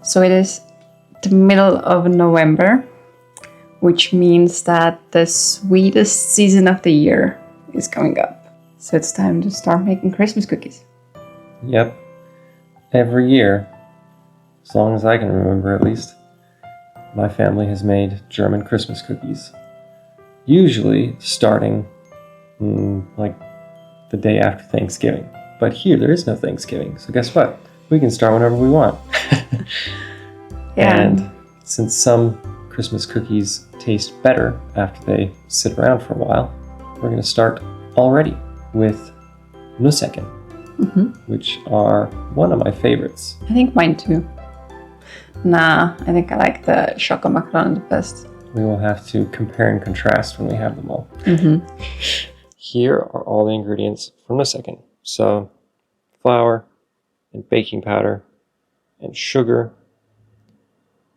So it is the middle of November, which means that the sweetest season of the year is coming up. So it's time to start making Christmas cookies. Yep. Every year, as long as I can remember at least, my family has made German Christmas cookies. Usually starting like the day after Thanksgiving. But here there is no Thanksgiving, so guess what? We can start whenever we want. Yeah. And since some Christmas cookies taste better after they sit around for a while, we're going to start already with Nussecken, which are one of my favorites. I think mine too. Nah, I think I like the chocomacaron the best. We will have to compare and contrast when we have them all. Here are all the ingredients from Nussecken. So, flour and baking powder and sugar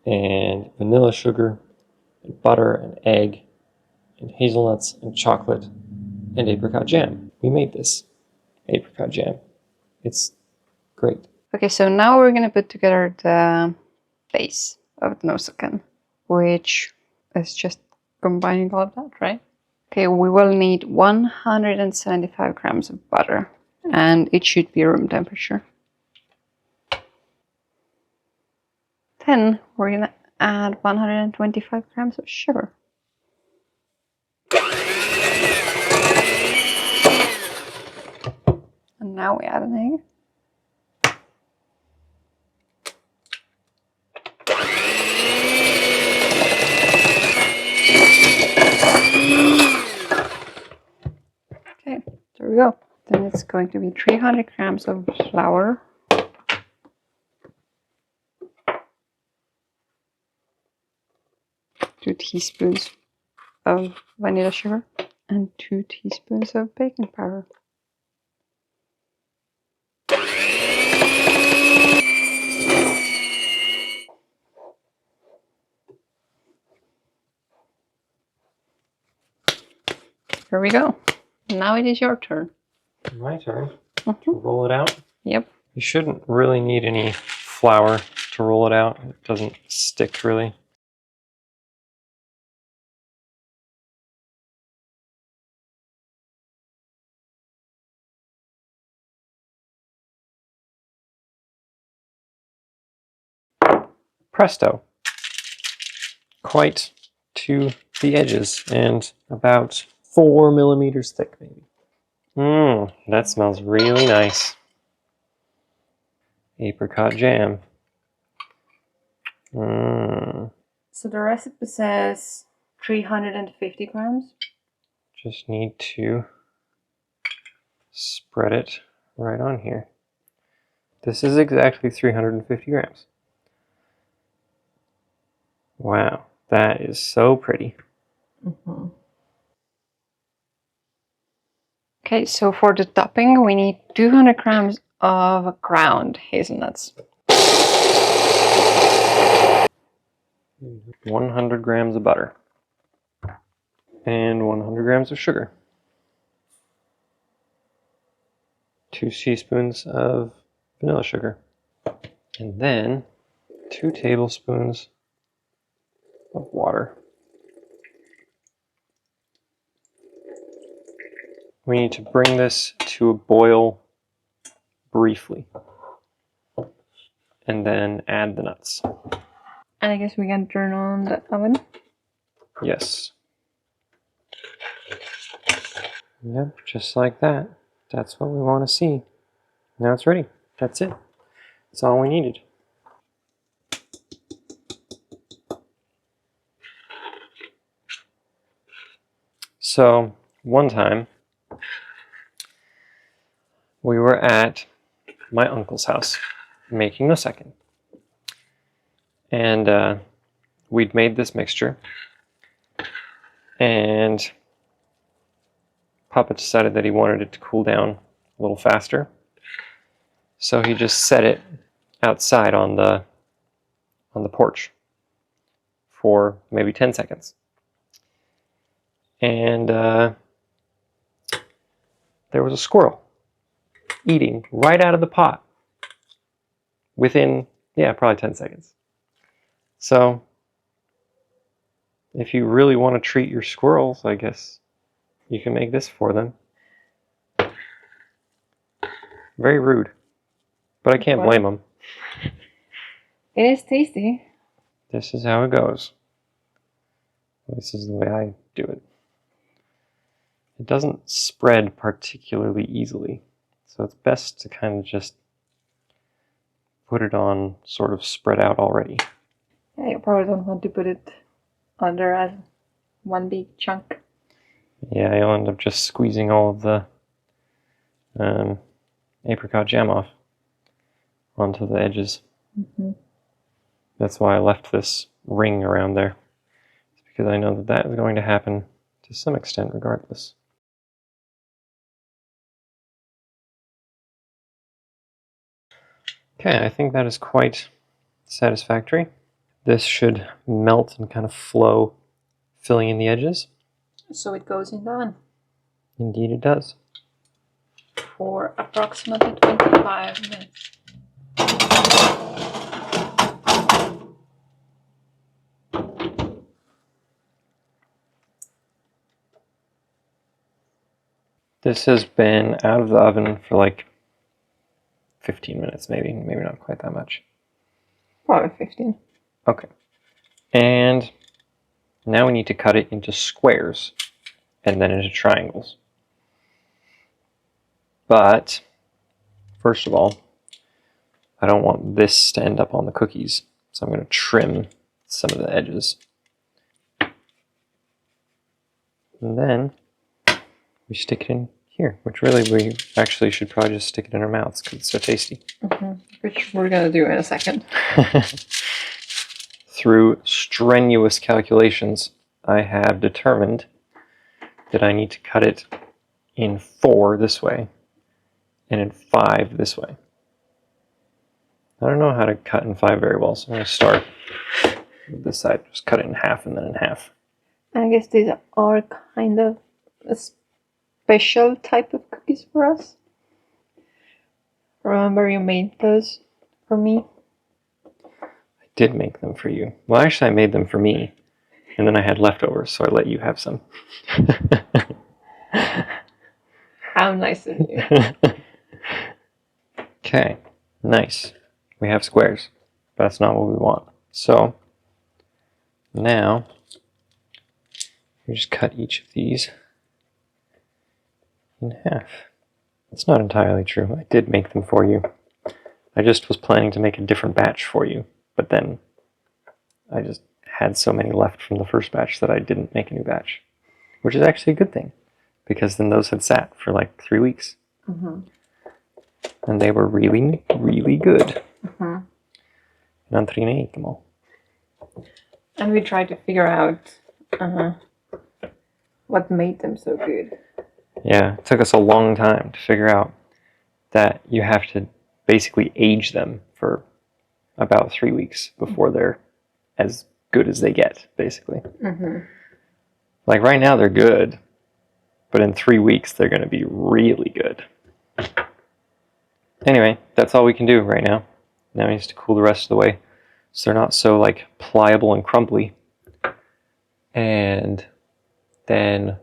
and vanilla sugar and butter and egg and hazelnuts and chocolate and apricot jam. We made this apricot jam. It's great. Okay, so now we're going to put together the base of the Nussecken, which is just combining all of that, right? Okay, we will need 175 grams of butter, and it should be room temperature. Then we're going to add 125 grams of sugar. And now we add an egg. Okay, there we go. Then it's going to be 300 grams of flour. 2 teaspoons of vanilla sugar and 2 teaspoons of baking powder. Here we go. Now it is your turn. My turn to roll it out. Yep. You shouldn't really need any flour to roll it out. It doesn't stick really. Presto. Quite to the edges and about 4 millimeters thick maybe. That smells really nice. Apricot jam. So the recipe says 350 grams. Just need to spread it right on here. This is exactly 350 grams. Wow, that is so pretty. Okay, so for the topping, we need 200 grams of ground hazelnuts. 100 grams of butter. And 100 grams of sugar. 2 teaspoons of vanilla sugar. And then 2 tablespoons of water. We need to bring this to a boil briefly. And then add the nuts. And I guess we can turn on the oven. Yes. Yep, just like that. That's what we want to see. Now it's ready. That's it. That's all we needed. So, one time, we were at my uncle's house making Nussecken. And we'd made this mixture. And Papa decided that he wanted it to cool down a little faster. So he just set it outside on the porch for maybe 10 seconds. And there was a squirrel eating right out of the pot within Yeah, probably 10 seconds. So, if you really want to treat your squirrels, I guess you can make this for them. Very rude, but I can't blame them. It is tasty. This is how it goes. This is the way I do it. It doesn't spread particularly easily, so it's best to kind of just put it on sort of spread out already. Yeah, you probably don't want to put it under as one big chunk. Yeah, you'll end up just squeezing all of the apricot jam off onto the edges. That's why I left this ring around there. It's because I know that that is going to happen to some extent regardless. Okay, I think that is quite satisfactory. This should melt and kind of flow, filling in the edges. So it goes in the oven Indeed it does. for approximately 25 minutes. This has been out of the oven for like 15 minutes, maybe not quite that much. Probably 15. Okay. And now we need to cut it into squares and then into triangles. But first of all, I don't want this to end up on the cookies, so I'm going to trim some of the edges. And then we stick it in here, which really we actually should probably just stick it in our mouths because it's so tasty. Which we're going to do in a second. Through strenuous calculations, I have determined that I need to cut it in 4 this way and in 5 this way. I don't know how to cut in 5 very well, so I'm going to start with this side. Just cut it in half and then in half. I guess these are kind of a special type of cookies for us. Remember you made those for me? I did make them for you. Well, actually, I made them for me, and then I had leftovers, so I let you have some. How nice of you. Okay, nice. We have squares, but that's not what we want. So, now, we just cut each of these in half. It's not entirely true. I did make them for you. I just was planning to make a different batch for you, but then I just had so many left from the first batch that I didn't make a new batch, which is actually a good thing, because then those had sat for like 3 weeks. And they were really, really good. And we tried to figure out what made them so good. Yeah, it took us a long time to figure out that you have to basically age them for about 3 weeks before they're as good as they get, basically. Like right now they're good, but in 3 weeks they're going to be really good. Anyway, that's all we can do right now. Now it needs to cool the rest of the way, so they're not so like pliable and crumbly. And then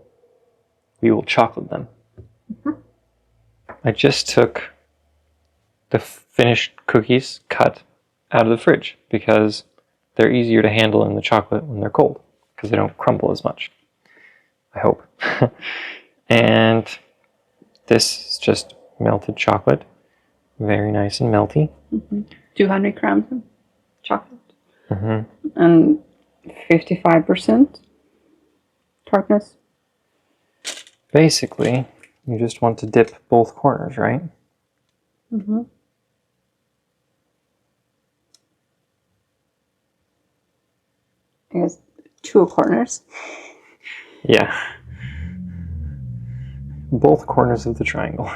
we will chocolate them. I just took the finished cookies cut out of the fridge because they're easier to handle in the chocolate when they're cold because they don't crumble as much. I hope. And this is just melted chocolate. Very nice and melty. 200 grams of chocolate. And 55% tartness. Basically, you just want to dip both corners, right? I guess 2 corners. Yeah. Both corners of the triangle.